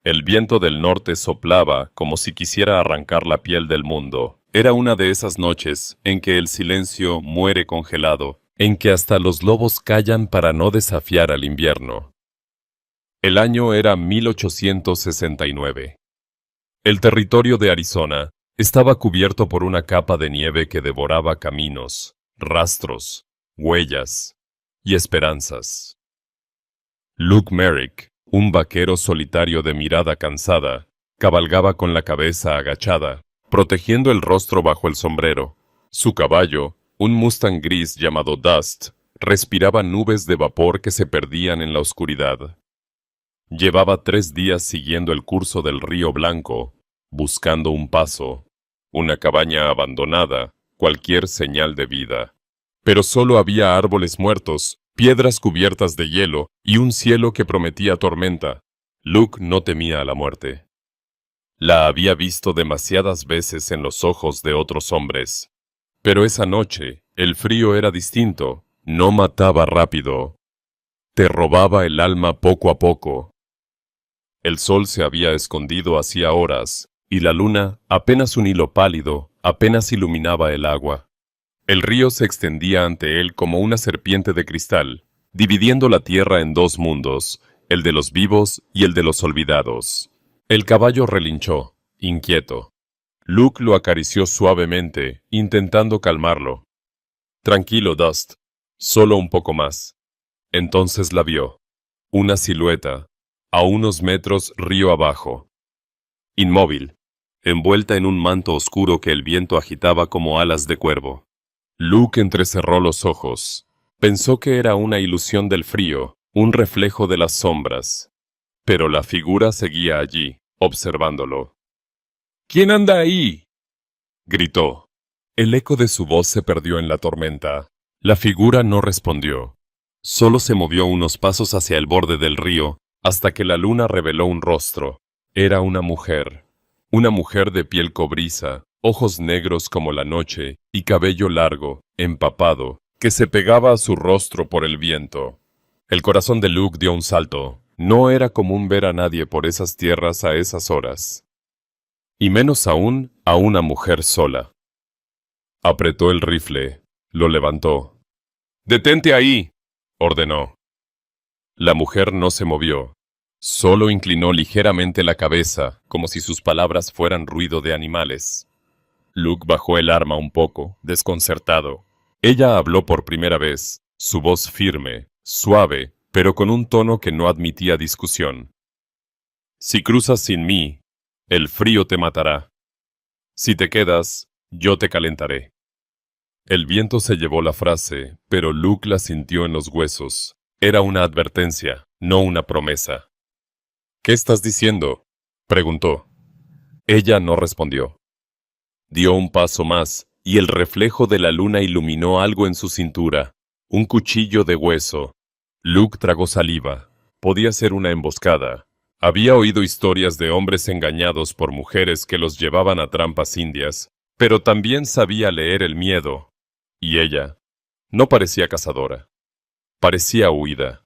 El viento del norte soplaba como si quisiera arrancar la piel del mundo. Era una de esas noches en que el silencio muere congelado, en que hasta los lobos callan para no desafiar al invierno. El año era 1869. El territorio de Arizona estaba cubierto por una capa de nieve que devoraba caminos, rastros, huellas y esperanzas. Luke Merrick, un vaquero solitario de mirada cansada, cabalgaba con la cabeza agachada, protegiendo el rostro bajo el sombrero. Su caballo, un Mustang gris llamado Dust, respiraba nubes de vapor que se perdían en la oscuridad. Llevaba 3 días siguiendo el curso del río Blanco, buscando un paso, una cabaña abandonada, cualquier señal de vida. Pero solo había árboles muertos, piedras cubiertas de hielo y un cielo que prometía tormenta. Luke no temía a la muerte. La había visto demasiadas veces en los ojos de otros hombres. Pero esa noche, el frío era distinto, no mataba rápido. Te robaba el alma poco a poco. El sol se había escondido hacía horas, y la luna, apenas un hilo pálido, apenas iluminaba el agua. El río se extendía ante él como una serpiente de cristal, dividiendo la tierra en 2 mundos, el de los vivos y el de los olvidados. El caballo relinchó, inquieto. Luke lo acarició suavemente, intentando calmarlo. Tranquilo, Dust. Solo un poco más. Entonces la vio. Una silueta, a unos metros río abajo. Inmóvil, envuelta en un manto oscuro que el viento agitaba como alas de cuervo. Luke entrecerró los ojos. Pensó que era una ilusión del frío, un reflejo de las sombras. Pero la figura seguía allí, observándolo. «¿Quién anda ahí?», gritó. El eco de su voz se perdió en la tormenta. La figura no respondió. Solo se movió unos pasos hacia el borde del río, hasta que la luna reveló un rostro. Era una mujer de piel cobriza, ojos negros como la noche y cabello largo, empapado, que se pegaba a su rostro por el viento. El corazón de Luke dio un salto. No era común ver a nadie por esas tierras a esas horas. Y menos aún a una mujer sola. Apretó el rifle, lo levantó. «¡Detente ahí!», ordenó. La mujer no se movió. Solo inclinó ligeramente la cabeza, como si sus palabras fueran ruido de animales. Luke bajó el arma un poco, desconcertado. Ella habló por primera vez, su voz firme, suave, pero con un tono que no admitía discusión. «Si cruzas sin mí, el frío te matará. Si te quedas, yo te calentaré». El viento se llevó la frase, pero Luke la sintió en los huesos. Era una advertencia, no una promesa. «¿Qué estás diciendo?», preguntó. Ella no respondió. Dio un paso más, y el reflejo de la luna iluminó algo en su cintura, un cuchillo de hueso. Luke tragó saliva. Podía ser una emboscada. Había oído historias de hombres engañados por mujeres que los llevaban a trampas indias, pero también sabía leer el miedo. Y ella no parecía cazadora. Parecía huida.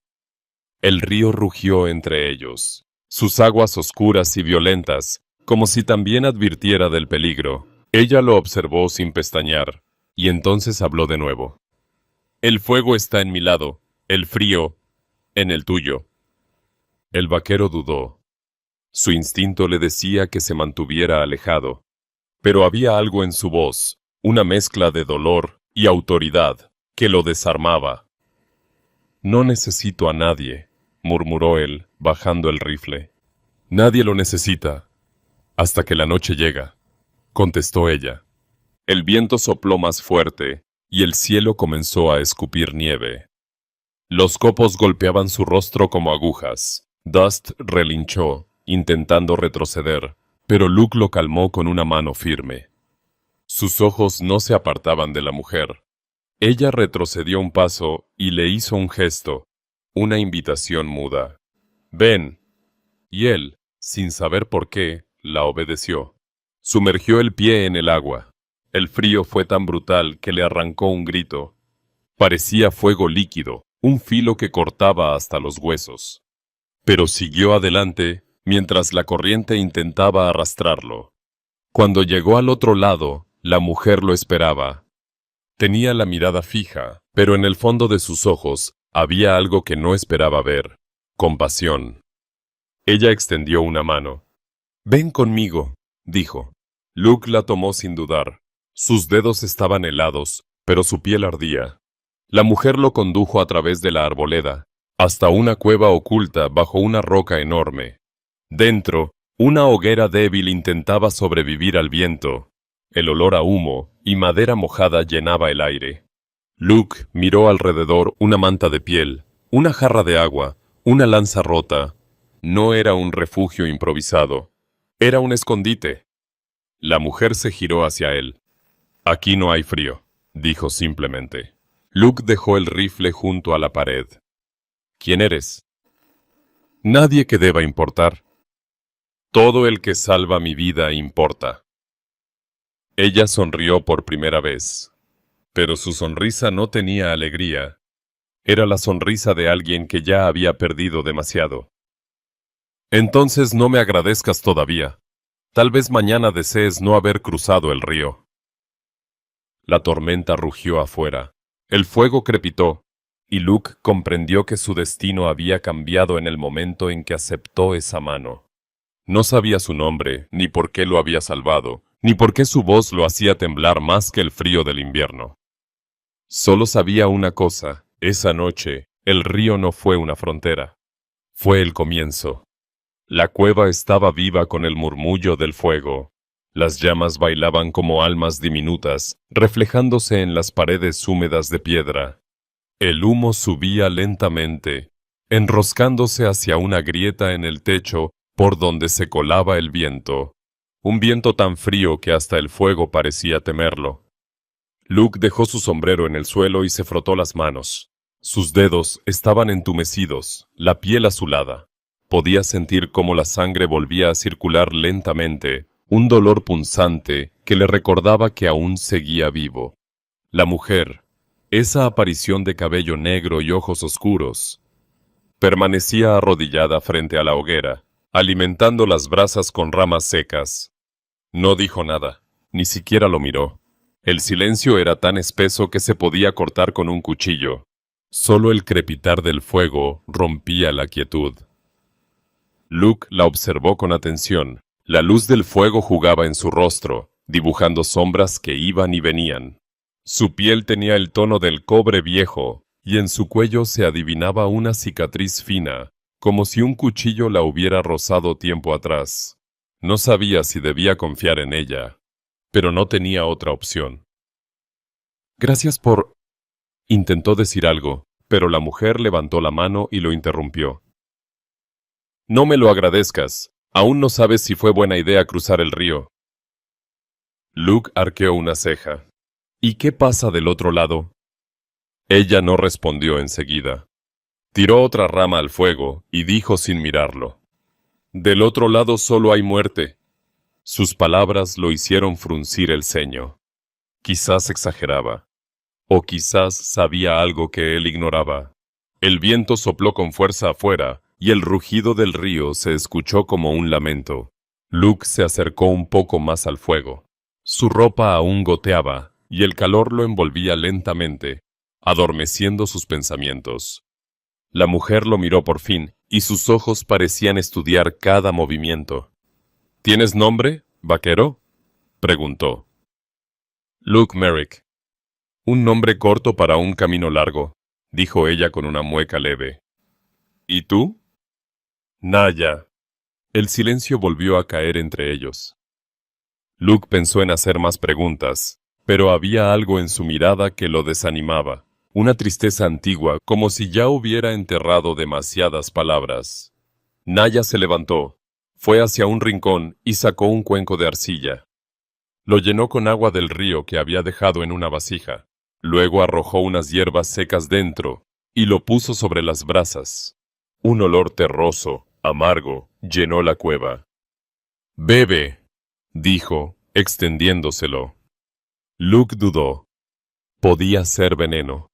El río rugió entre ellos, sus aguas oscuras y violentas, como si también advirtiera del peligro. Ella lo observó sin pestañear, y entonces habló de nuevo. «El fuego está en mi lado, el frío en el tuyo». El vaquero dudó. Su instinto le decía que se mantuviera alejado, pero había algo en su voz, una mezcla de dolor y autoridad, que lo desarmaba. «No necesito a nadie», murmuró él, bajando el rifle. «Nadie lo necesita, hasta que la noche llega», contestó ella. El viento sopló más fuerte, y el cielo comenzó a escupir nieve. Los copos golpeaban su rostro como agujas. Dust relinchó, intentando retroceder, pero Luke lo calmó con una mano firme. Sus ojos no se apartaban de la mujer. Ella retrocedió un paso y le hizo un gesto, una invitación muda. «Ven». Y él, sin saber por qué, la obedeció. Sumergió el pie en el agua. El frío fue tan brutal que le arrancó un grito. Parecía fuego líquido, un filo que cortaba hasta los huesos. Pero siguió adelante, mientras la corriente intentaba arrastrarlo. Cuando llegó al otro lado, la mujer lo esperaba. Tenía la mirada fija, pero en el fondo de sus ojos había algo que no esperaba ver: compasión. Ella extendió una mano. «Ven conmigo», dijo. Luke la tomó sin dudar. Sus dedos estaban helados, pero su piel ardía. La mujer lo condujo a través de la arboleda, hasta una cueva oculta bajo una roca enorme. Dentro, una hoguera débil intentaba sobrevivir al viento. El olor a humo y madera mojada llenaba el aire. Luke miró alrededor una manta de piel, una jarra de agua, una lanza rota. No era un refugio improvisado. Era un escondite. La mujer se giró hacia él. «Aquí no hay frío», dijo simplemente. Luke dejó el rifle junto a la pared. «¿Quién eres?» «Nadie que deba importar. Todo el que salva mi vida importa». Ella sonrió por primera vez, pero su sonrisa no tenía alegría. Era la sonrisa de alguien que ya había perdido demasiado. «Entonces no me agradezcas todavía. Tal vez mañana desees no haber cruzado el río». La tormenta rugió afuera. El fuego crepitó, y Luke comprendió que su destino había cambiado en el momento en que aceptó esa mano. No sabía su nombre, ni por qué lo había salvado, ni por qué su voz lo hacía temblar más que el frío del invierno. Solo sabía una cosa: esa noche, el río no fue una frontera. Fue el comienzo. La cueva estaba viva con el murmullo del fuego. Las llamas bailaban como almas diminutas, reflejándose en las paredes húmedas de piedra. El humo subía lentamente, enroscándose hacia una grieta en el techo por donde se colaba el viento. Un viento tan frío que hasta el fuego parecía temerlo. Luke dejó su sombrero en el suelo y se frotó las manos. Sus dedos estaban entumecidos, la piel azulada. Podía sentir cómo la sangre volvía a circular lentamente, un dolor punzante que le recordaba que aún seguía vivo. La mujer, esa aparición de cabello negro y ojos oscuros, permanecía arrodillada frente a la hoguera, alimentando las brasas con ramas secas. No dijo nada, ni siquiera lo miró. El silencio era tan espeso que se podía cortar con un cuchillo. Solo el crepitar del fuego rompía la quietud. Luke la observó con atención. La luz del fuego jugaba en su rostro, dibujando sombras que iban y venían. Su piel tenía el tono del cobre viejo, y en su cuello se adivinaba una cicatriz fina, como si un cuchillo la hubiera rozado tiempo atrás. No sabía si debía confiar en ella, pero no tenía otra opción. «Gracias por...» intentó decir algo, pero la mujer levantó la mano y lo interrumpió. «No me lo agradezcas. Aún no sabes si fue buena idea cruzar el río». Luke arqueó una ceja. «¿Y qué pasa del otro lado?» Ella no respondió enseguida. Tiró otra rama al fuego y dijo sin mirarlo: «Del otro lado solo hay muerte». Sus palabras lo hicieron fruncir el ceño. Quizás exageraba. O quizás sabía algo que él ignoraba. El viento sopló con fuerza afuera, y el rugido del río se escuchó como un lamento. Luke se acercó un poco más al fuego. Su ropa aún goteaba, y el calor lo envolvía lentamente, adormeciendo sus pensamientos. La mujer lo miró por fin, y sus ojos parecían estudiar cada movimiento. «¿Tienes nombre, vaquero?», preguntó. «Luke Merrick». «Un nombre corto para un camino largo», dijo ella con una mueca leve. «¿Y tú?» «Naya». El silencio volvió a caer entre ellos. Luke pensó en hacer más preguntas, pero había algo en su mirada que lo desanimaba, una tristeza antigua, como si ya hubiera enterrado demasiadas palabras. Naya se levantó, fue hacia un rincón y sacó un cuenco de arcilla. Lo llenó con agua del río que había dejado en una vasija. Luego arrojó unas hierbas secas dentro y lo puso sobre las brasas. Un olor terroso, amargo, llenó la cueva. «Bebe», dijo, extendiéndoselo. Luke dudó. Podía ser veneno.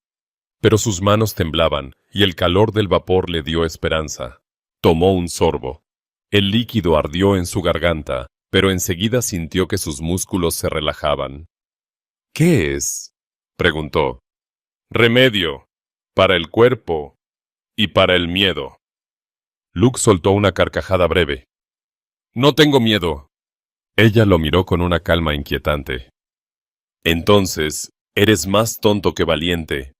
Pero sus manos temblaban y el calor del vapor le dio esperanza. Tomó un sorbo. El líquido ardió en su garganta, pero enseguida sintió que sus músculos se relajaban. ¿Qué es?, preguntó. Remedio, para el cuerpo y para el miedo. Luke soltó una carcajada breve. No tengo miedo. Ella lo miró con una calma inquietante. Entonces, eres más tonto que valiente.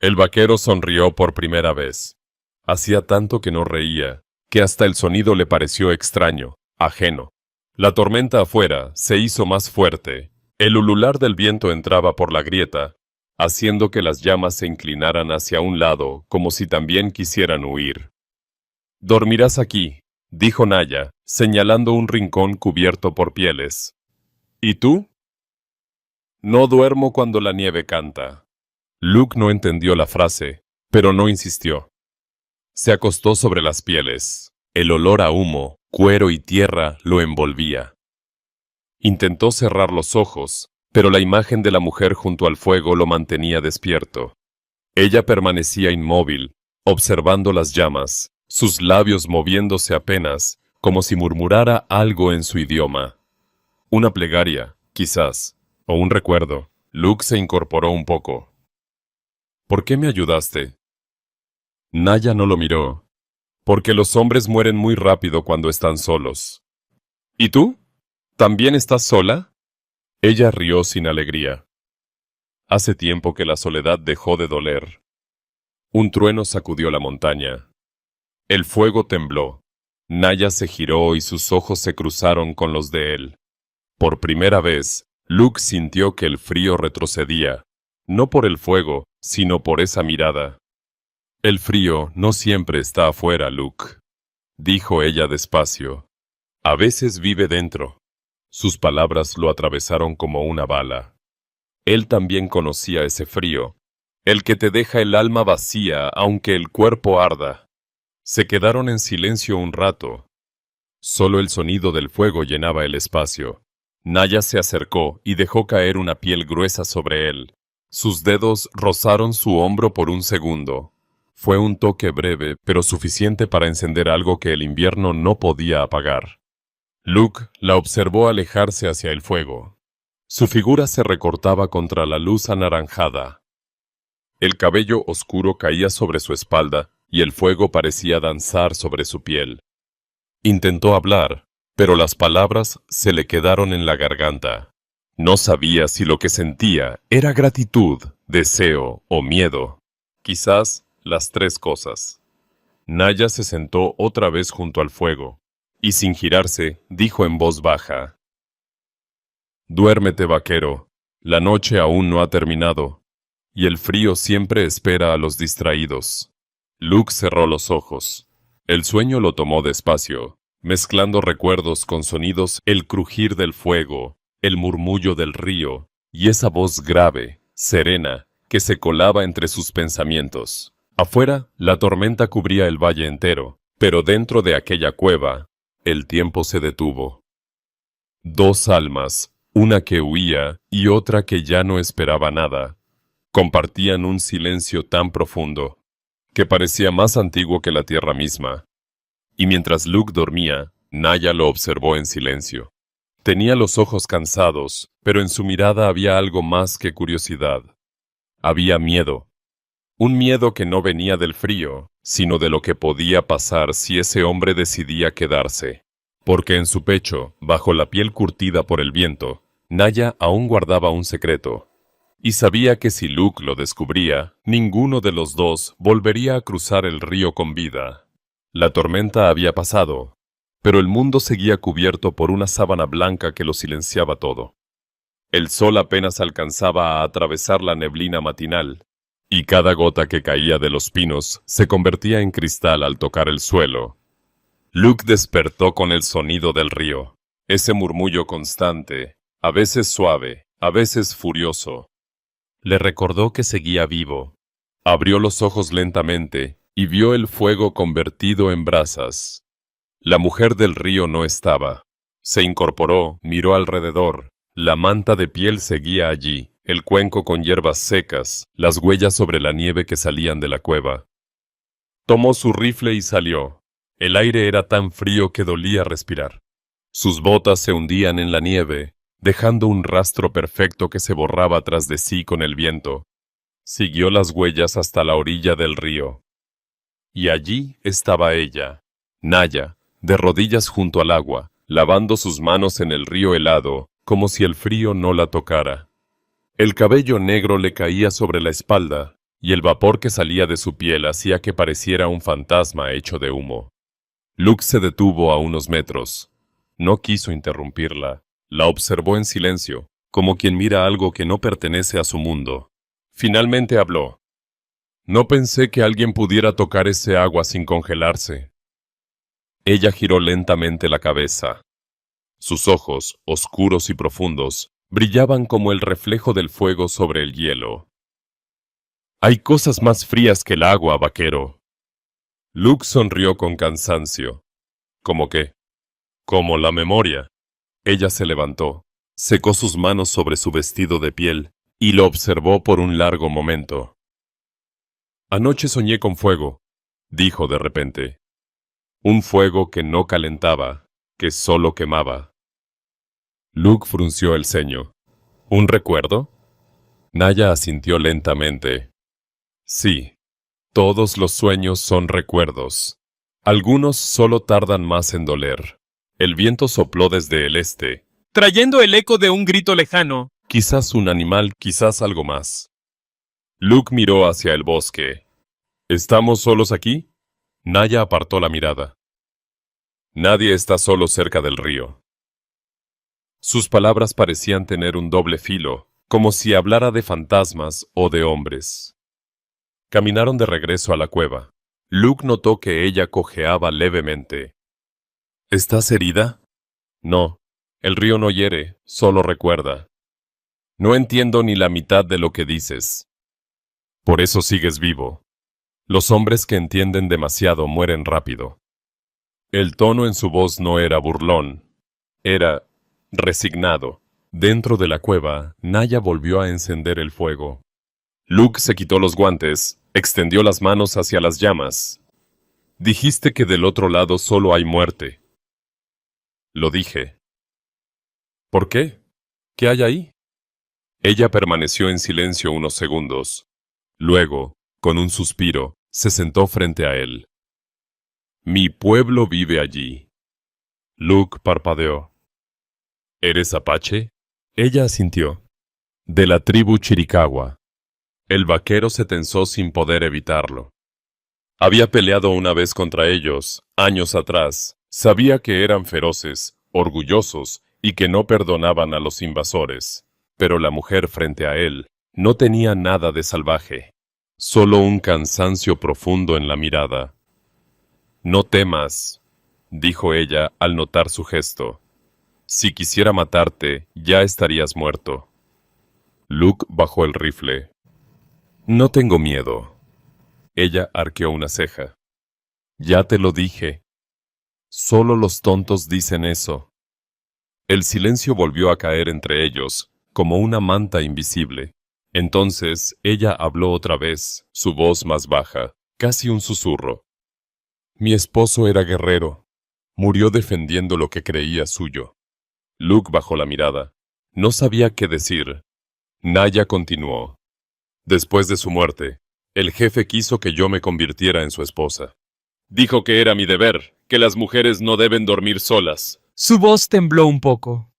El vaquero sonrió por primera vez. Hacía tanto que no reía, que hasta el sonido le pareció extraño, ajeno. La tormenta afuera se hizo más fuerte. El ulular del viento entraba por la grieta, haciendo que las llamas se inclinaran hacia un lado como si también quisieran huir. «Dormirás aquí», dijo Naya, señalando un rincón cubierto por pieles. «¿Y tú?» «No duermo cuando la nieve canta». Luke no entendió la frase, pero no insistió. Se acostó sobre las pieles. El olor a humo, cuero y tierra lo envolvía. Intentó cerrar los ojos, pero la imagen de la mujer junto al fuego lo mantenía despierto. Ella permanecía inmóvil, observando las llamas, sus labios moviéndose apenas, como si murmurara algo en su idioma. Una plegaria, quizás, o un recuerdo. Luke se incorporó un poco. ¿Por qué me ayudaste? Naya no lo miró. Porque los hombres mueren muy rápido cuando están solos. ¿Y tú? ¿También estás sola? Ella rió sin alegría. Hace tiempo que la soledad dejó de doler. Un trueno sacudió la montaña. El fuego tembló. Naya se giró y sus ojos se cruzaron con los de él. Por primera vez, Luke sintió que el frío retrocedía, no por el fuego, sino por esa mirada. El frío no siempre está afuera, Luke, dijo ella despacio. A veces vive dentro. Sus palabras lo atravesaron como una bala. Él también conocía ese frío, el que te deja el alma vacía aunque el cuerpo arda. Se quedaron en silencio un rato. Solo el sonido del fuego llenaba el espacio. Naya se acercó y dejó caer una piel gruesa sobre él. Sus dedos rozaron su hombro por un segundo. Fue un toque breve, pero suficiente para encender algo que el invierno no podía apagar. Luke la observó alejarse hacia el fuego. Su figura se recortaba contra la luz anaranjada. El cabello oscuro caía sobre su espalda y el fuego parecía danzar sobre su piel. Intentó hablar, pero las palabras se le quedaron en la garganta. No sabía si lo que sentía era gratitud, deseo o miedo. Quizás las tres cosas. Naya se sentó otra vez junto al fuego, y sin girarse, dijo en voz baja: «Duérmete, vaquero. La noche aún no ha terminado, y el frío siempre espera a los distraídos». Luke cerró los ojos. El sueño lo tomó despacio, mezclando recuerdos con sonidos, el crujir del fuego, el murmullo del río, y esa voz grave, serena, que se colaba entre sus pensamientos. Afuera, la tormenta cubría el valle entero, pero dentro de aquella cueva, el tiempo se detuvo. Dos almas, una que huía y otra que ya no esperaba nada, compartían un silencio tan profundo, que parecía más antiguo que la tierra misma. Y mientras Luke dormía, Naya lo observó en silencio. Tenía los ojos cansados, pero en su mirada había algo más que curiosidad. Había miedo. Un miedo que no venía del frío, sino de lo que podía pasar si ese hombre decidía quedarse. Porque en su pecho, bajo la piel curtida por el viento, Naya aún guardaba un secreto. Y sabía que si Luke lo descubría, ninguno de los dos volvería a cruzar el río con vida. La tormenta había pasado, pero el mundo seguía cubierto por una sábana blanca que lo silenciaba todo. El sol apenas alcanzaba a atravesar la neblina matinal, y cada gota que caía de los pinos se convertía en cristal al tocar el suelo. Luke despertó con el sonido del río, ese murmullo constante, a veces suave, a veces furioso. Le recordó que seguía vivo. Abrió los ojos lentamente y vio el fuego convertido en brasas. La mujer del río no estaba. Se incorporó, miró alrededor. La manta de piel seguía allí, el cuenco con hierbas secas, las huellas sobre la nieve que salían de la cueva. Tomó su rifle y salió. El aire era tan frío que dolía respirar. Sus botas se hundían en la nieve, dejando un rastro perfecto que se borraba tras de sí con el viento. Siguió las huellas hasta la orilla del río. Y allí estaba ella, Naya, de rodillas junto al agua, lavando sus manos en el río helado, como si el frío no la tocara. El cabello negro le caía sobre la espalda, y el vapor que salía de su piel hacía que pareciera un fantasma hecho de humo. Luke se detuvo a unos metros. No quiso interrumpirla. La observó en silencio, como quien mira algo que no pertenece a su mundo. Finalmente habló. No pensé que alguien pudiera tocar ese agua sin congelarse. Ella giró lentamente la cabeza. Sus ojos, oscuros y profundos, brillaban como el reflejo del fuego sobre el hielo. Hay cosas más frías que el agua, vaquero. Luke sonrió con cansancio. ¿Cómo qué? Como la memoria. Ella se levantó, secó sus manos sobre su vestido de piel y lo observó por un largo momento. Anoche soñé con fuego, dijo de repente. Un fuego que no calentaba, que solo quemaba. Luke frunció el ceño. ¿Un recuerdo? Naya asintió lentamente. Sí, todos los sueños son recuerdos. Algunos solo tardan más en doler. El viento sopló desde el este, trayendo el eco de un grito lejano. Quizás un animal, quizás algo más. Luke miró hacia el bosque. ¿Estamos solos aquí? Naya apartó la mirada. Nadie está solo cerca del río. Sus palabras parecían tener un doble filo, como si hablara de fantasmas o de hombres. Caminaron de regreso a la cueva. Luke notó que ella cojeaba levemente. ¿Estás herida? No, el río no hiere, solo recuerda. No entiendo ni la mitad de lo que dices. Por eso sigues vivo. Los hombres que entienden demasiado mueren rápido. El tono en su voz no era burlón, era resignado. Dentro de la cueva, Naya volvió a encender el fuego. Luke se quitó los guantes, extendió las manos hacia las llamas. Dijiste que del otro lado solo hay muerte. Lo dije. ¿Por qué? ¿Qué hay ahí? Ella permaneció en silencio unos segundos. Luego, con un suspiro, se sentó frente a él. Mi pueblo vive allí. Luke parpadeó. ¿Eres apache? Ella asintió. De la tribu Chiricahua. El vaquero se tensó sin poder evitarlo. Había peleado una vez contra ellos, años atrás. Sabía que eran feroces, orgullosos y que no perdonaban a los invasores. Pero la mujer frente a él no tenía nada de salvaje, solo un cansancio profundo en la mirada. No temas, dijo ella al notar su gesto. Si quisiera matarte, ya estarías muerto. Luke bajó el rifle. No tengo miedo. Ella arqueó una ceja. Ya te lo dije. Solo los tontos dicen eso. El silencio volvió a caer entre ellos, como una manta invisible. Entonces ella habló otra vez, su voz más baja, casi un susurro. Mi esposo era guerrero. Murió defendiendo lo que creía suyo. Luke bajó la mirada. No sabía qué decir. Naya continuó. Después de su muerte, el jefe quiso que yo me convirtiera en su esposa. Dijo que era mi deber, que las mujeres no deben dormir solas. Su voz tembló un poco.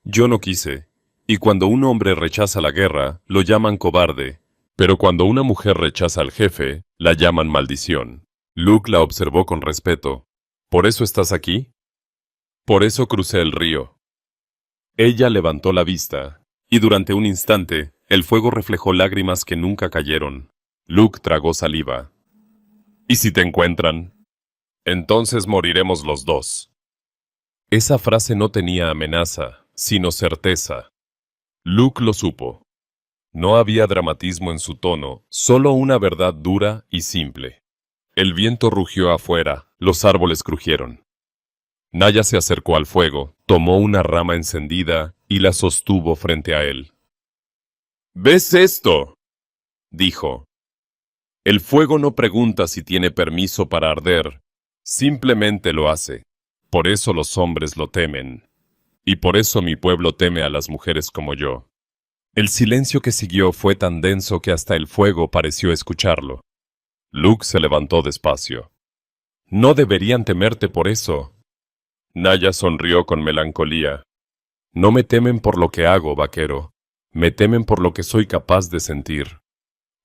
Yo no quise. Y cuando un hombre rechaza la guerra, lo llaman cobarde. Pero cuando una mujer rechaza al jefe, la llaman maldición. Luke la observó con respeto. ¿Por eso estás aquí? Por eso crucé el río. Ella levantó la vista, y durante un instante, el fuego reflejó lágrimas que nunca cayeron. Luke tragó saliva. ¿Y si te encuentran? Entonces moriremos los dos. Esa frase no tenía amenaza, sino certeza. Luke lo supo. No había dramatismo en su tono, solo una verdad dura y simple. El viento rugió afuera, los árboles crujieron. Naya se acercó al fuego, tomó una rama encendida y la sostuvo frente a él. ¿Ves esto?, dijo. El fuego no pregunta si tiene permiso para arder, Simplemente lo hace. Por eso los hombres lo temen. Y por eso mi pueblo teme a las mujeres como yo. El silencio que siguió fue tan denso que hasta el fuego pareció escucharlo. Luke se levantó despacio. No deberían temerte por eso. Naya sonrió con melancolía. No me temen por lo que hago, vaquero. Me temen por lo que soy capaz de sentir.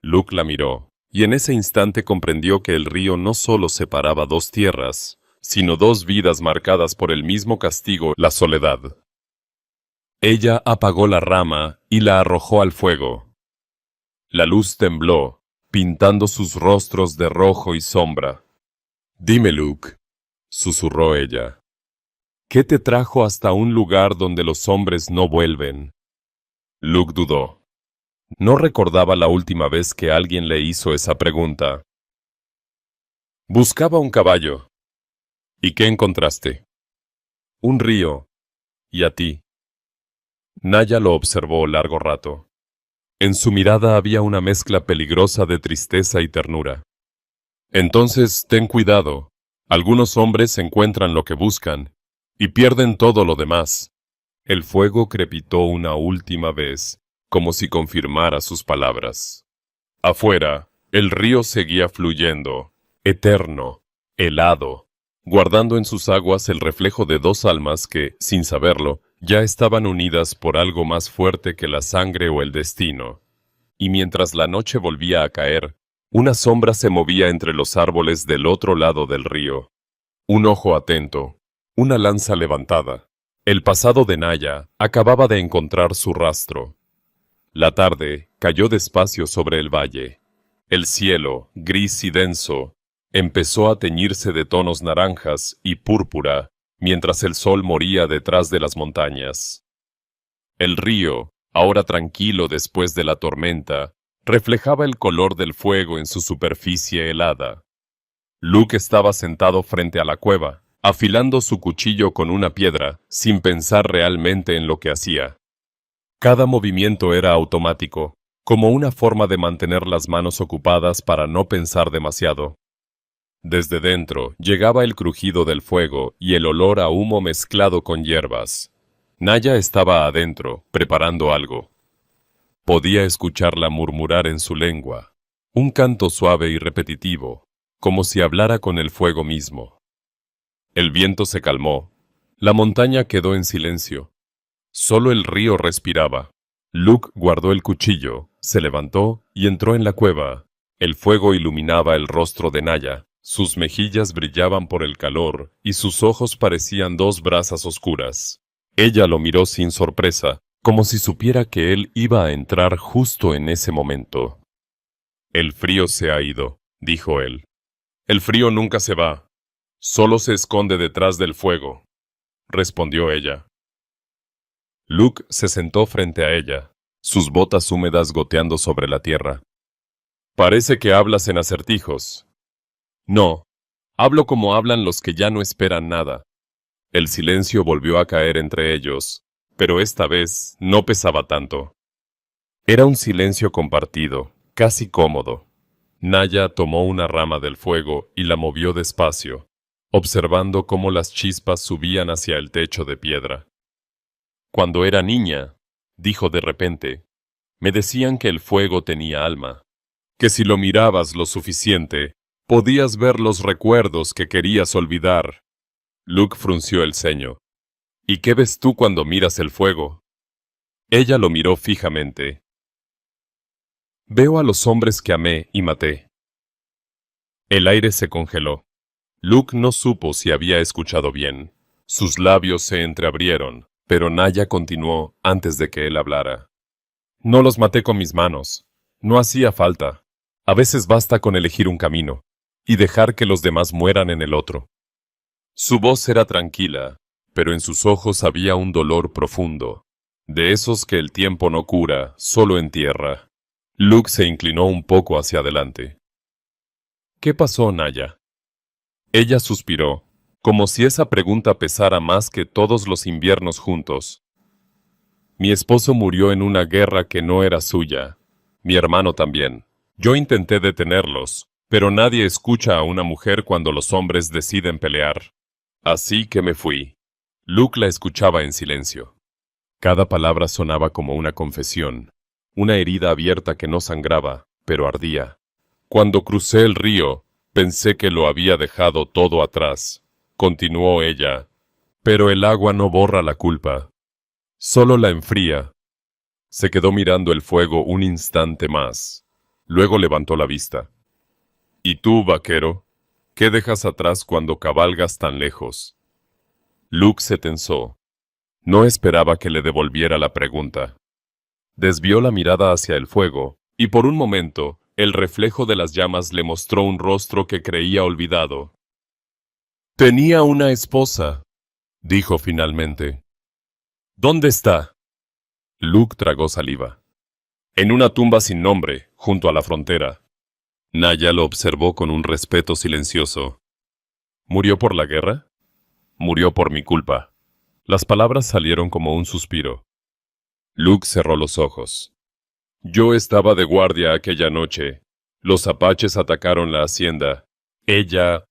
Luke la miró, y en ese instante comprendió que el río no solo separaba dos tierras, sino dos vidas marcadas por el mismo castigo, la soledad. Ella apagó la rama y la arrojó al fuego. La luz tembló, pintando sus rostros de rojo y sombra. «Dime, Luke», susurró ella, «¿qué te trajo hasta un lugar donde los hombres no vuelven?» Luke dudó. No recordaba la última vez que alguien le hizo esa pregunta. Buscaba un caballo. ¿Y qué encontraste? Un río. ¿Y a ti? Naya lo observó largo rato. En su mirada había una mezcla peligrosa de tristeza y ternura. Entonces, ten cuidado. Algunos hombres encuentran lo que buscan y pierden todo lo demás. El fuego crepitó una última vez, como si confirmara sus palabras. Afuera, el río seguía fluyendo, eterno, helado, guardando en sus aguas el reflejo de dos almas que, sin saberlo, ya estaban unidas por algo más fuerte que la sangre o el destino. Y mientras la noche volvía a caer, una sombra se movía entre los árboles del otro lado del río. Un ojo atento, una lanza levantada. El pasado de Naya acababa de encontrar su rastro. La tarde cayó despacio sobre el valle. El cielo, gris y denso, empezó a teñirse de tonos naranjas y púrpura, mientras el sol moría detrás de las montañas. El río, ahora tranquilo después de la tormenta, reflejaba el color del fuego en su superficie helada. Luke estaba sentado frente a la cueva, afilando su cuchillo con una piedra, sin pensar realmente en lo que hacía. Cada movimiento era automático, como una forma de mantener las manos ocupadas para no pensar demasiado. Desde dentro llegaba el crujido del fuego y el olor a humo mezclado con hierbas. Naya estaba adentro, preparando algo. Podía escucharla murmurar en su lengua, un canto suave y repetitivo, como si hablara con el fuego mismo. El viento se calmó. La montaña quedó en silencio. Solo el río respiraba. Luke guardó el cuchillo, se levantó y entró en la cueva. El fuego iluminaba el rostro de Naya. Sus mejillas brillaban por el calor y sus ojos parecían dos brasas oscuras. Ella lo miró sin sorpresa, como si supiera que él iba a entrar justo en ese momento. «El frío se ha ido», dijo él. «El frío nunca se va. Solo se esconde detrás del fuego», respondió ella. Luke se sentó frente a ella, sus botas húmedas goteando sobre la tierra. «Parece que hablas en acertijos». «No, hablo como hablan los que ya no esperan nada». El silencio volvió a caer entre ellos, pero esta vez no pesaba tanto. Era un silencio compartido, casi cómodo. Naya tomó una rama del fuego y la movió despacio, observando cómo las chispas subían hacia el techo de piedra. «Cuando era niña», dijo de repente, «me decían que el fuego tenía alma, que si lo mirabas lo suficiente, podías ver los recuerdos que querías olvidar». Luke frunció el ceño. «¿Y qué ves tú cuando miras el fuego?» Ella lo miró fijamente. «Veo a los hombres que amé y maté». El aire se congeló. Luke no supo si había escuchado bien. Sus labios se entreabrieron, pero Naya continuó antes de que él hablara. «No los maté con mis manos. No hacía falta. A veces basta con elegir un camino y dejar que los demás mueran en el otro». Su voz era tranquila, pero en sus ojos había un dolor profundo, de esos que el tiempo no cura, solo entierra. Luke se inclinó un poco hacia adelante. «¿Qué pasó, Naya?» Ella suspiró, como si esa pregunta pesara más que todos los inviernos juntos. «Mi esposo murió en una guerra que no era suya. Mi hermano también. Yo intenté detenerlos, Pero nadie escucha a una mujer cuando los hombres deciden pelear. Así que me fui. Luke la escuchaba en silencio. Cada palabra sonaba como una confesión, una herida abierta que no sangraba, pero ardía. Cuando crucé el río, pensé que lo había dejado todo atrás, continuó ella. Pero el agua no borra la culpa, solo la enfría. Se quedó mirando el fuego un instante más. Luego levantó la vista. ¿Y tú, vaquero? ¿Qué dejas atrás cuando cabalgas tan lejos? Luke se tensó. No esperaba que le devolviera la pregunta. Desvió la mirada hacia el fuego, y por un momento, el reflejo de las llamas le mostró un rostro que creía olvidado. Tenía una esposa, dijo finalmente. ¿Dónde está? Luke tragó saliva. En una tumba sin nombre, junto a la frontera. Naya lo observó con un respeto silencioso. ¿Murió por la guerra? Murió por mi culpa. Las palabras salieron como un suspiro. Luke cerró los ojos. Yo estaba de guardia aquella noche. Los apaches atacaron la hacienda. Ella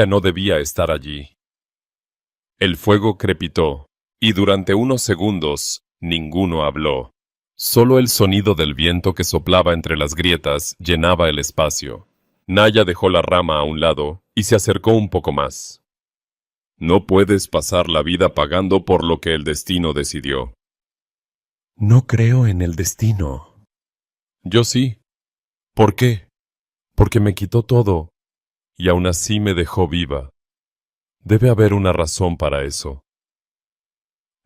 no debía estar allí. El fuego crepitó, y durante unos segundos, ninguno habló. Solo el sonido del viento que soplaba entre las grietas llenaba el espacio. Naya dejó la rama a un lado y se acercó un poco más. No puedes pasar la vida pagando por lo que el destino decidió. No creo en el destino. Yo sí. ¿Por qué? Porque me quitó todo, y aún así me dejó viva. Debe haber una razón para eso.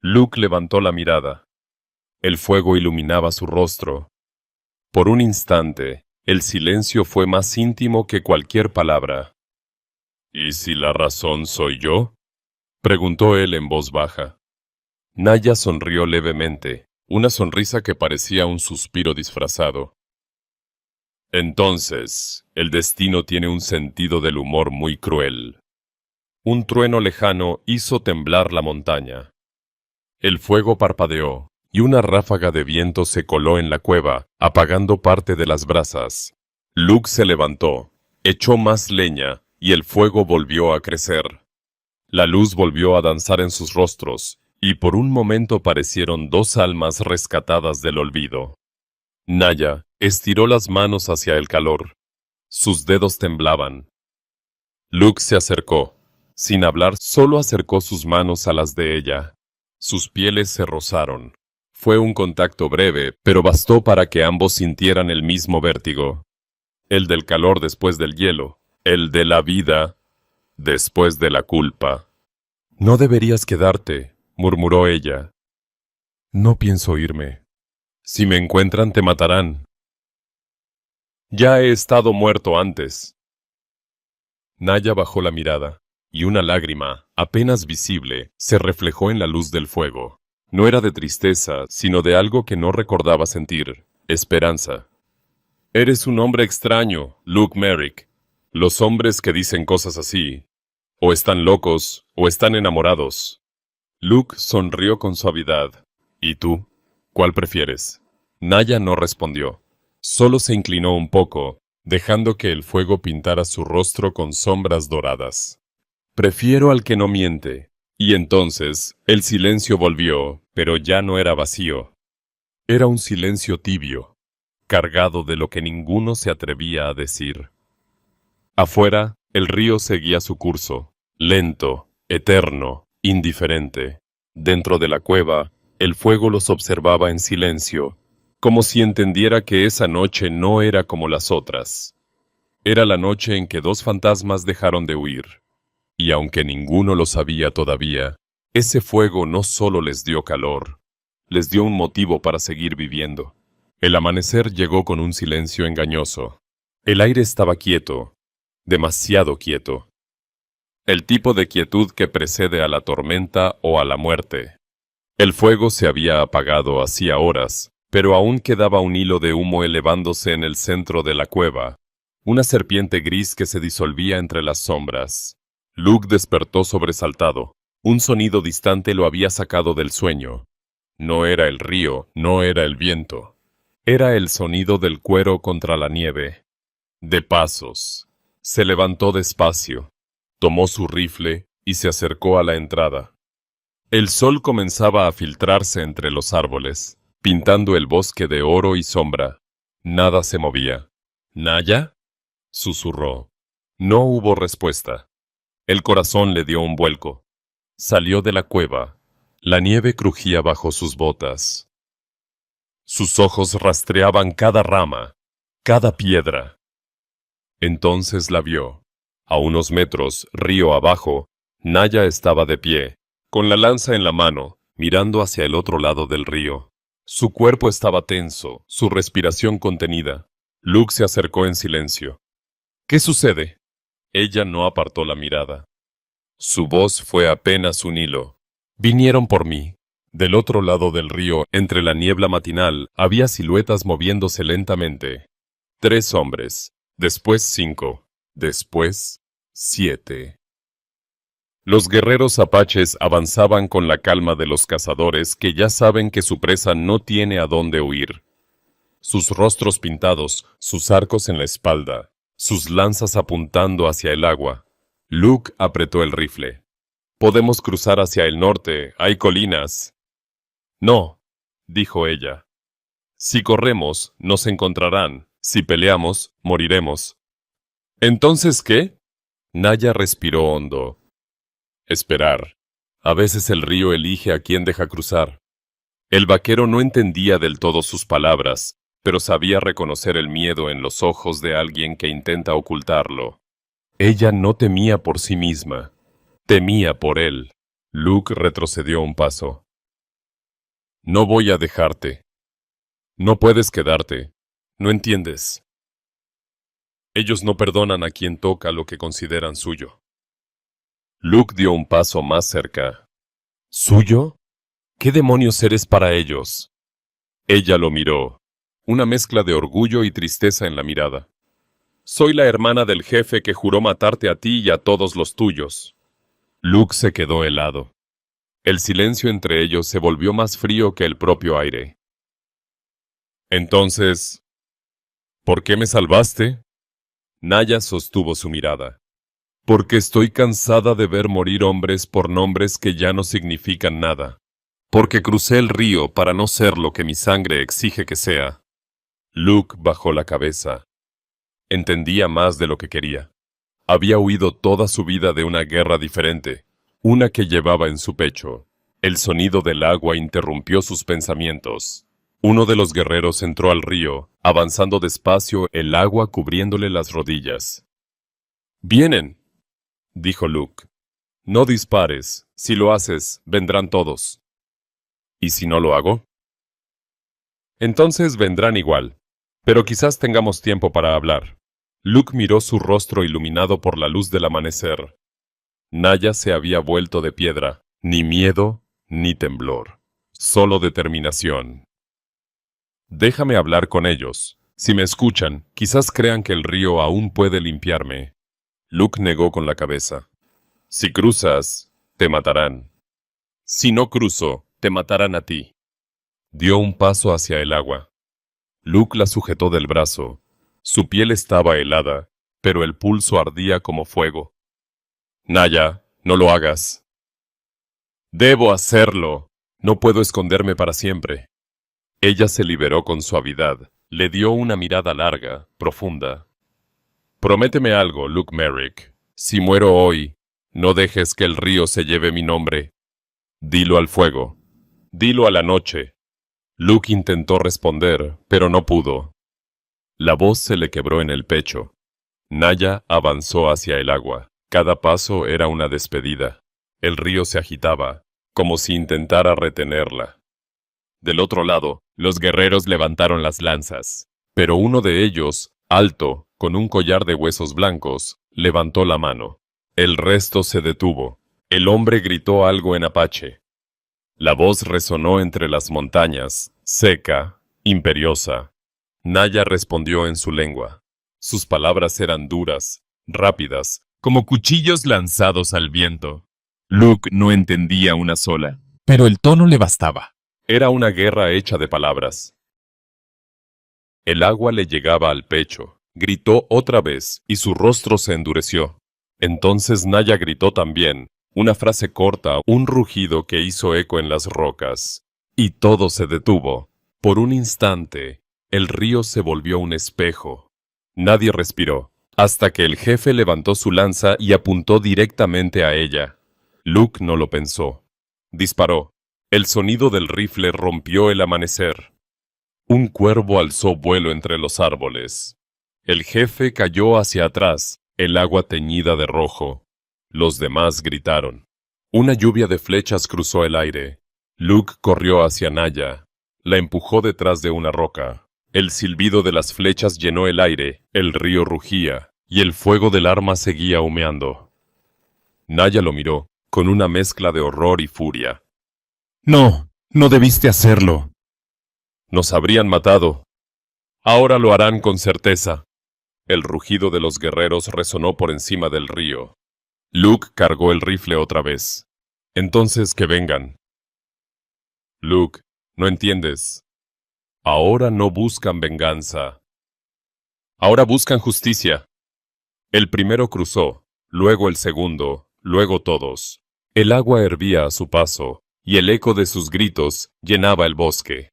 Luke levantó la mirada. El fuego iluminaba su rostro. Por un instante, el silencio fue más íntimo que cualquier palabra. ¿Y si la razón soy yo? Preguntó él en voz baja. Naya sonrió levemente, una sonrisa que parecía un suspiro disfrazado. Entonces, el destino tiene un sentido del humor muy cruel. Un trueno lejano hizo temblar la montaña. El fuego parpadeó, y una ráfaga de viento se coló en la cueva, apagando parte de las brasas. Luke se levantó, echó más leña, y el fuego volvió a crecer. La luz volvió a danzar en sus rostros, y por un momento parecieron dos almas rescatadas del olvido. Naya estiró las manos hacia el calor. Sus dedos temblaban. Luke se acercó. Sin hablar, solo acercó sus manos a las de ella. Sus pieles se rozaron. Fue un contacto breve, pero bastó para que ambos sintieran el mismo vértigo. El del calor después del hielo, el de la vida después de la culpa. No deberías quedarte, murmuró ella. No pienso irme. Si me encuentran te matarán. Ya he estado muerto antes. Naya bajó la mirada, y una lágrima, apenas visible, se reflejó en la luz del fuego. No era de tristeza, sino de algo que no recordaba sentir, esperanza. Eres un hombre extraño, Luke Merrick. Los hombres que dicen cosas así, o están locos, o están enamorados. Luke sonrió con suavidad. ¿Y tú? ¿Cuál prefieres? Naya no respondió. Solo se inclinó un poco, dejando que el fuego pintara su rostro con sombras doradas. Prefiero al que no miente. Y entonces, el silencio volvió, pero ya no era vacío. Era un silencio tibio, cargado de lo que ninguno se atrevía a decir. Afuera, el río seguía su curso, lento, eterno, indiferente. Dentro de la cueva, el fuego los observaba en silencio, como si entendiera que esa noche no era como las otras. Era la noche en que dos fantasmas dejaron de huir. Y aunque ninguno lo sabía todavía, ese fuego no solo les dio calor, les dio un motivo para seguir viviendo. El amanecer llegó con un silencio engañoso. El aire estaba quieto, demasiado quieto. El tipo de quietud que precede a la tormenta o a la muerte. El fuego se había apagado hacía horas, pero aún quedaba un hilo de humo elevándose en el centro de la cueva, una serpiente gris que se disolvía entre las sombras. Luke despertó sobresaltado. Un sonido distante lo había sacado del sueño. No era el río, no era el viento. Era el sonido del cuero contra la nieve. de pasos. Se levantó despacio, tomó su rifle y se acercó a la entrada. El sol comenzaba a filtrarse entre los árboles, pintando el bosque de oro y sombra. Nada se movía. ¿Naya?, susurró. No hubo respuesta. El corazón le dio un vuelco. Salió de la cueva. La nieve crujía bajo sus botas. Sus ojos rastreaban cada rama, cada piedra. Entonces la vio. A unos metros, río abajo, Naya estaba de pie, con la lanza en la mano, mirando hacia el otro lado del río. Su cuerpo estaba tenso, su respiración contenida. Luke se acercó en silencio. ¿Qué sucede? Ella no apartó la mirada. Su voz fue apenas un hilo. Vinieron por mí. Del otro lado del río, entre la niebla matinal, había siluetas moviéndose lentamente. 3 hombres, después 5, después 7. Los guerreros apaches avanzaban con la calma de los cazadores que ya saben que su presa no tiene a dónde huir. Sus rostros pintados, sus arcos en la espalda, sus lanzas apuntando hacia el agua. Luke apretó el rifle. «Podemos cruzar hacia el norte, hay colinas». «No», dijo ella. «Si corremos, nos encontrarán. Si peleamos, moriremos». «¿Entonces qué?» Naya respiró hondo. Esperar. A veces el río elige a quién deja cruzar. El vaquero no entendía del todo sus palabras, pero sabía reconocer el miedo en los ojos de alguien que intenta ocultarlo. Ella no temía por sí misma, temía por él. Luke retrocedió un paso. «No voy a dejarte. No puedes quedarte. ¿No entiendes? Ellos no perdonan a quien toca lo que consideran suyo». Luke dio un paso más cerca. ¿Suyo? ¿Qué demonios eres para ellos? Ella lo miró, una mezcla de orgullo y tristeza en la mirada. Soy la hermana del jefe que juró matarte a ti y a todos los tuyos. Luke se quedó helado. El silencio entre ellos se volvió más frío que el propio aire. Entonces, ¿por qué me salvaste? Naya sostuvo su mirada. Porque estoy cansada de ver morir hombres por nombres que ya no significan nada. Porque crucé el río para no ser lo que mi sangre exige que sea. Luke bajó la cabeza. Entendía más de lo que quería. Había huido toda su vida de una guerra diferente, una que llevaba en su pecho. El sonido del agua interrumpió sus pensamientos. Uno de los guerreros entró al río, avanzando despacio, el agua cubriéndole las rodillas. «Vienen», dijo Luke. «No dispares. Si lo haces, vendrán todos». «¿Y si no lo hago?» «Entonces vendrán igual. Pero quizás tengamos tiempo para hablar». Luke miró su rostro iluminado por la luz del amanecer. Naya se había vuelto de piedra. Ni miedo, ni temblor. Solo determinación. «Déjame hablar con ellos. Si me escuchan, quizás crean que el río aún puede limpiarme». Luke negó con la cabeza. «Si cruzas, te matarán. Si no cruzo, te matarán a ti». Dio un paso hacia el agua. Luke la sujetó del brazo. Su piel estaba helada, pero el pulso ardía como fuego. «Naya, no lo hagas». «Debo hacerlo. No puedo esconderme para siempre». Ella se liberó con suavidad. Le dio una mirada larga, profunda. «Prométeme algo, Luke Merrick. Si muero hoy, no dejes que el río se lleve mi nombre. Dilo al fuego. Dilo a la noche». Luke intentó responder, pero no pudo. La voz se le quebró en el pecho. Naya avanzó hacia el agua. Cada paso era una despedida. El río se agitaba, como si intentara retenerla. Del otro lado, los guerreros levantaron las lanzas, pero uno de ellos, alto, con un collar de huesos blancos, levantó la mano. El resto se detuvo. El hombre gritó algo en apache. La voz resonó entre las montañas, seca, imperiosa. Naya respondió en su lengua. Sus palabras eran duras, rápidas, como cuchillos lanzados al viento. Luke no entendía una sola, pero el tono le bastaba. Era una guerra hecha de palabras. El agua le llegaba al pecho, Gritó otra vez, y su rostro se endureció. Entonces Naya gritó también, una frase corta, un rugido que hizo eco en las rocas. Y todo se detuvo. Por un instante, el río se volvió un espejo. Nadie respiró, hasta que el jefe levantó su lanza y apuntó directamente a ella. Luke no lo pensó. Disparó. El sonido del rifle rompió el amanecer. Un cuervo alzó vuelo entre los árboles. El jefe cayó hacia atrás, el agua teñida de rojo. Los demás gritaron. Una lluvia de flechas cruzó el aire. Luke corrió hacia Naya. La empujó detrás de una roca. El silbido de las flechas llenó el aire, el río rugía, y el fuego del arma seguía humeando. Naya lo miró, con una mezcla de horror y furia. No, no debiste hacerlo. Nos habrían matado. Ahora lo harán con certeza. El rugido de los guerreros resonó por encima del río. Luke cargó el rifle otra vez. Entonces que vengan. Luke, no entiendes. Ahora no buscan venganza. Ahora buscan justicia. El primero cruzó, luego el segundo, luego todos. El agua hervía a su paso, y el eco de sus gritos llenaba el bosque.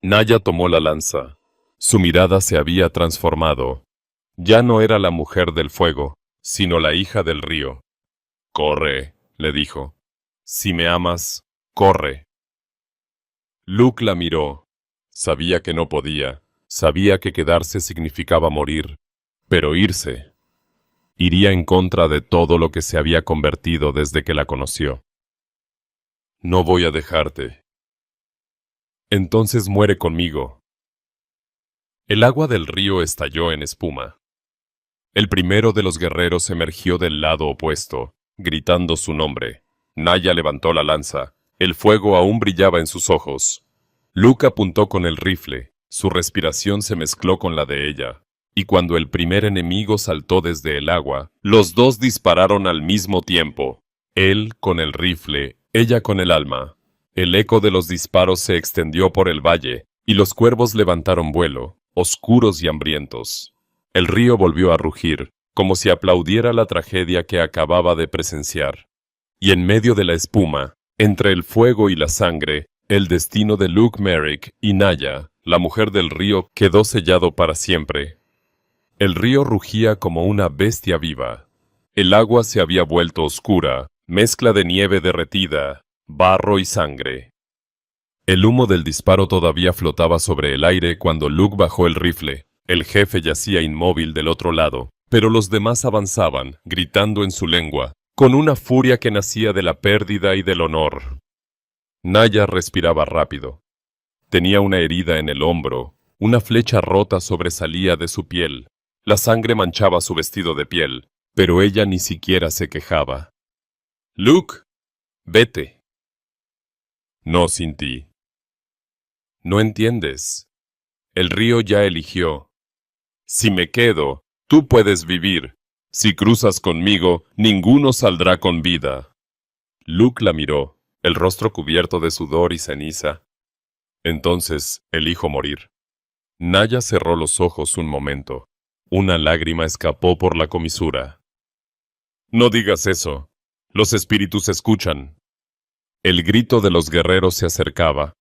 Naya tomó la lanza. Su mirada se había transformado. Ya no era la mujer del fuego, sino la hija del río. «Corre», le dijo. «Si me amas, corre». Luke la miró. Sabía que no podía. Sabía que quedarse significaba morir. Pero irse. Iría en contra de todo lo que se había convertido desde que la conoció. «No voy a dejarte». «Entonces muere conmigo». El agua del río estalló en espuma. El primero de los guerreros emergió del lado opuesto, gritando su nombre. Naya levantó la lanza. El fuego aún brillaba en sus ojos. Luke apuntó con el rifle. Su respiración se mezcló con la de ella. Y cuando el primer enemigo saltó desde el agua, los dos dispararon al mismo tiempo. Él con el rifle, ella con el alma. El eco de los disparos se extendió por el valle, y los cuervos levantaron vuelo, oscuros y hambrientos. El río volvió a rugir, como si aplaudiera la tragedia que acababa de presenciar. Y en medio de la espuma, entre el fuego y la sangre, el destino de Luke Merrick y Naya, la mujer del río, quedó sellado para siempre. El río rugía como una bestia viva. El agua se había vuelto oscura, mezcla de nieve derretida, barro y sangre. El humo del disparo todavía flotaba sobre el aire cuando Luke bajó el rifle. El jefe yacía inmóvil del otro lado, pero los demás avanzaban, gritando en su lengua, con una furia que nacía de la pérdida y del honor. Naya respiraba rápido. Tenía una herida en el hombro, una flecha rota sobresalía de su piel. La sangre manchaba su vestido de piel, pero ella ni siquiera se quejaba. «Luke, vete». «No sin ti». «No entiendes. El río ya eligió. Si me quedo, tú puedes vivir. Si cruzas conmigo, ninguno saldrá con vida». Luke la miró, el rostro cubierto de sudor y ceniza. «Entonces, elijo morir». Naya cerró los ojos un momento. Una lágrima escapó por la comisura. «No digas eso. Los espíritus escuchan». El grito de los guerreros se acercaba.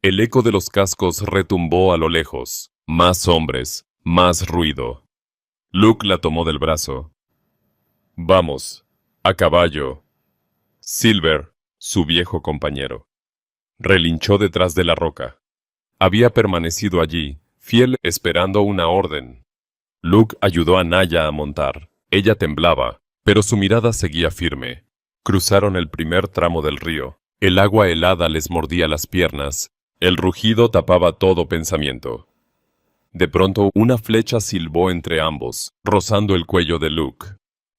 El eco de los cascos retumbó a lo lejos. Más hombres, más ruido. Luke la tomó del brazo. «Vamos, a caballo». Silver, su viejo compañero, relinchó detrás de la roca. Había permanecido allí, fiel, esperando una orden. Luke ayudó a Naya a montar. Ella temblaba, pero su mirada seguía firme. Cruzaron el primer tramo del río. El agua helada les mordía las piernas. El rugido tapaba todo pensamiento. De pronto, una flecha silbó entre ambos, rozando el cuello de Luke.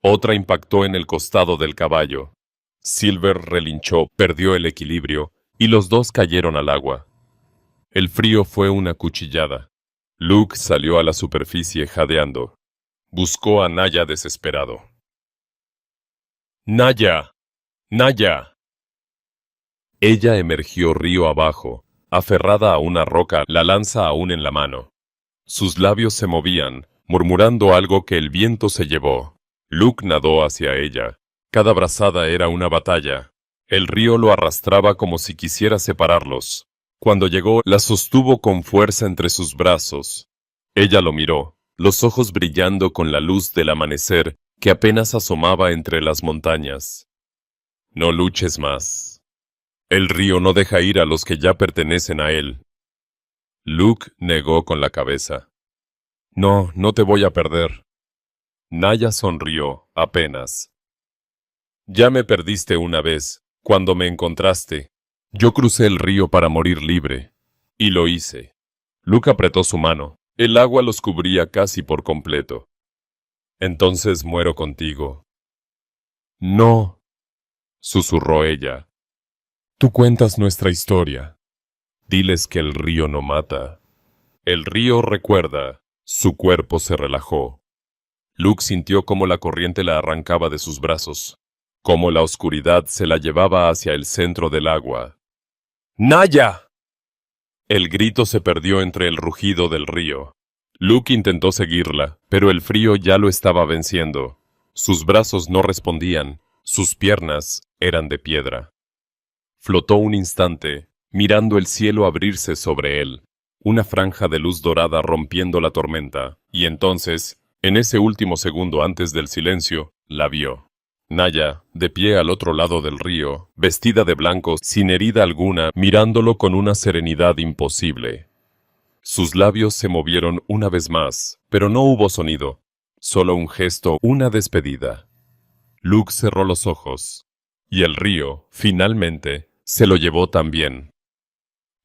Otra impactó en el costado del caballo. Silver relinchó, perdió el equilibrio, y los dos cayeron al agua. El frío fue una cuchillada. Luke salió a la superficie jadeando. Buscó a Naya desesperado. «¡Naya! ¡Naya!». Ella emergió río abajo, aferrada a una roca, la lanza aún en la mano. Sus labios se movían, murmurando algo que el viento se llevó. Luke nadó hacia ella. Cada brazada era una batalla. El río lo arrastraba como si quisiera separarlos. Cuando llegó, la sostuvo con fuerza entre sus brazos. Ella lo miró, los ojos brillando con la luz del amanecer que apenas asomaba entre las montañas. No luches más. El río no deja ir a los que ya pertenecen a él. Luke negó con la cabeza. No, no te voy a perder. Naya sonrió, apenas. Ya me perdiste una vez, cuando me encontraste. Yo crucé el río para morir libre. Y lo hice. Luke apretó su mano. El agua los cubría casi por completo. Entonces muero contigo. No, susurró ella. Tú cuentas nuestra historia. Diles que el río no mata. El río recuerda. Su cuerpo se relajó. Luke sintió cómo la corriente la arrancaba de sus brazos, cómo la oscuridad se la llevaba hacia el centro del agua. ¡Naya! El grito se perdió entre el rugido del río. Luke intentó seguirla, pero el frío ya lo estaba venciendo. Sus brazos no respondían, sus piernas eran de piedra. Flotó un instante, mirando el cielo abrirse sobre él, una franja de luz dorada rompiendo la tormenta, y entonces, en ese último segundo antes del silencio, la vio. Naya, de pie al otro lado del río, vestida de blanco, sin herida alguna, mirándolo con una serenidad imposible. Sus labios se movieron una vez más, pero no hubo sonido, solo un gesto, una despedida. Luke cerró los ojos, y el río, finalmente, se lo llevó también.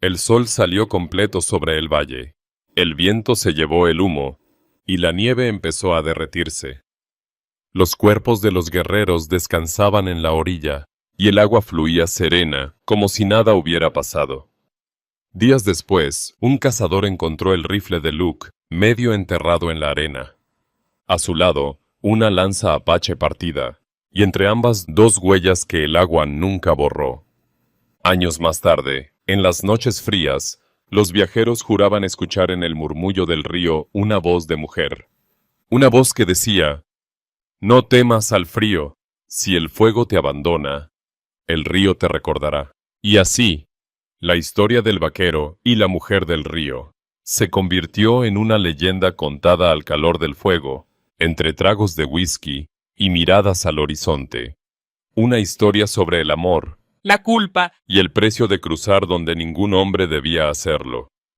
El sol salió completo sobre el valle, el viento se llevó el humo, y la nieve empezó a derretirse. Los cuerpos de los guerreros descansaban en la orilla, y el agua fluía serena, como si nada hubiera pasado. Días después, un cazador encontró el rifle de Luke, medio enterrado en la arena. A su lado, una lanza apache partida, y entre ambas dos huellas que el agua nunca borró. Años más tarde, en las noches frías, los viajeros juraban escuchar en el murmullo del río una voz de mujer. Una voz que decía: «No temas al frío, si el fuego te abandona, el río te recordará». Y así, la historia del vaquero y la mujer del río se convirtió en una leyenda contada al calor del fuego, entre tragos de whisky y miradas al horizonte. Una historia sobre el amor, La culpa. y el precio de cruzar donde ningún hombre debía hacerlo.